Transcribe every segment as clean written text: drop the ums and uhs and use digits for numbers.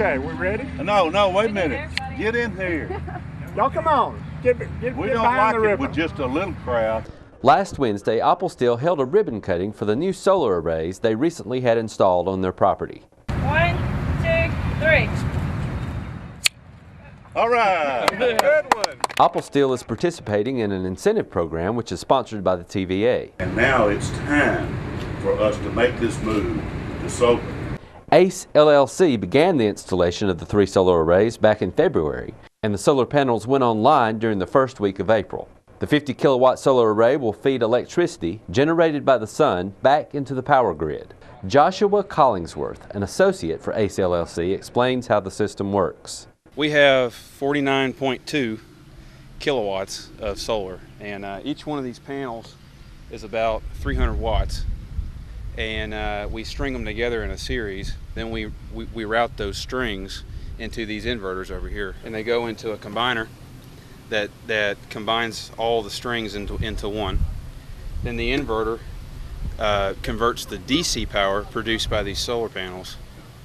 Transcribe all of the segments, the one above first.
Okay, we ready? No, wait a minute. Get in here. Y'all come on. Get We don't behind like the it ribbon. with just a little crowd. Last Wednesday, Apel Steel held a ribbon cutting for the new solar arrays they recently had installed on their property. 1, 2, 3. All right. Good one. Apel Steel is participating in an incentive program which is sponsored by the TVA. And now it's time for us to make this move to solar. ACE LLC began the installation of the 3 solar arrays back in February, and the solar panels went online during the first week of April. The 50 kilowatt solar array will feed electricity generated by the sun back into the power grid. Joshua Collingsworth, an associate for ACE LLC, explains how the system works. We have 49.2 kilowatts of solar, and each one of these panels is about 300 watts. And we string them together in a series. Then we route those strings into these inverters over here, and they go into a combiner that combines all the strings into one. Then the inverter converts the DC power produced by these solar panels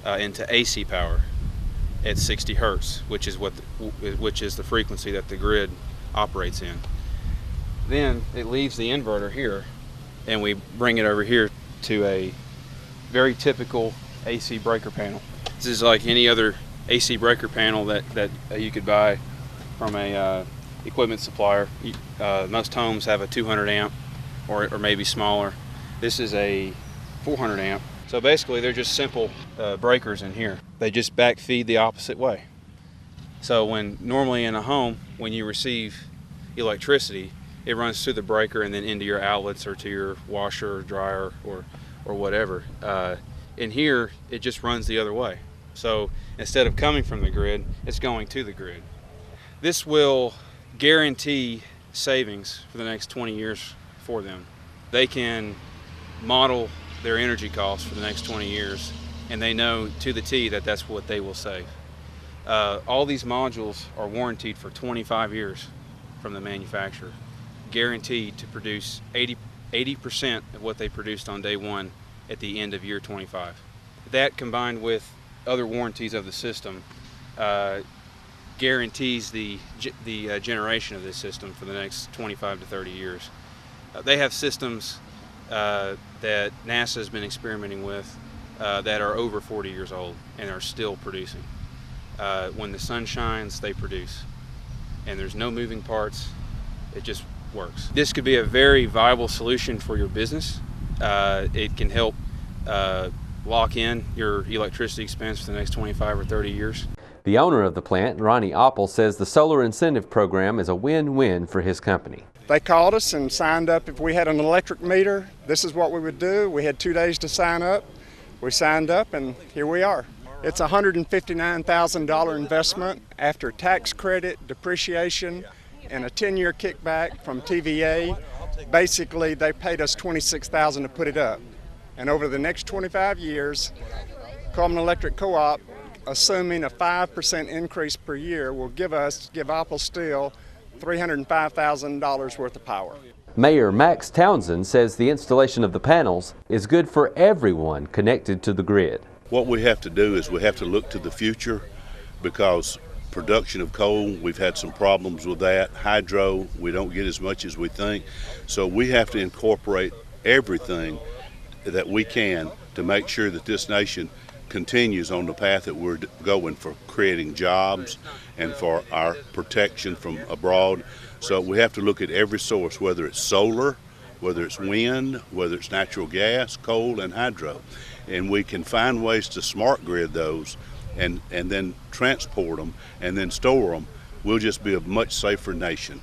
into AC power at 60 hertz, which is the frequency that the grid operates in. Then it leaves the inverter here, and we bring it over here to a very typical AC breaker panel. This is like any other AC breaker panel that you could buy from a equipment supplier. Most homes have a 200 amp or maybe smaller. This is a 400 amp. So basically they're just simple breakers in here. They just backfeed the opposite way. So when normally in a home, when you receive electricity, it runs through the breaker and then into your outlets or to your washer or dryer or whatever. In here, it just runs the other way. So instead of coming from the grid, it's going to the grid. This will guarantee savings for the next 20 years for them. They can model their energy costs for the next 20 years, and they know to the T that that's what they will save. All these modules are warranted for 25 years from the manufacturer, guaranteed to produce 80% of what they produced on day one at the end of year 25. That, combined with other warranties of the system, guarantees the generation of this system for the next 25 to 30 years. They have systems that NASA has been experimenting with that are over 40 years old and are still producing. When the sun shines, they produce, and there's no moving parts. It just works. This could be a very viable solution for your business. It can help lock in your electricity expense for the next 25 or 30 years. The owner of the plant, Ronnie Apel, says the solar incentive program is a win-win for his company. They called us and signed up. If we had an electric meter, this is what we would do. We had 2 days to sign up. We signed up, and here we are. It's a $159,000 investment after tax credit, depreciation, and a 10-year kickback from TVA. Basically, they paid us $26,000 to put it up. And over the next 25 years, Coleman Electric Co-op, assuming a 5% increase per year, will give Apel Steel $305,000 worth of power. Mayor Max Townsend says the installation of the panels is good for everyone connected to the grid. What we have to do is we have to look to the future, because production of coal, we've had some problems with that. Hydro, we don't get as much as we think. So we have to incorporate everything that we can to make sure that this nation continues on the path that we're going for creating jobs and for our protection from abroad. So we have to look at every source, whether it's solar, whether it's wind, whether it's natural gas, coal, and hydro. And we can find ways to smart grid those and then transport them and then store them. We'll just be a much safer nation.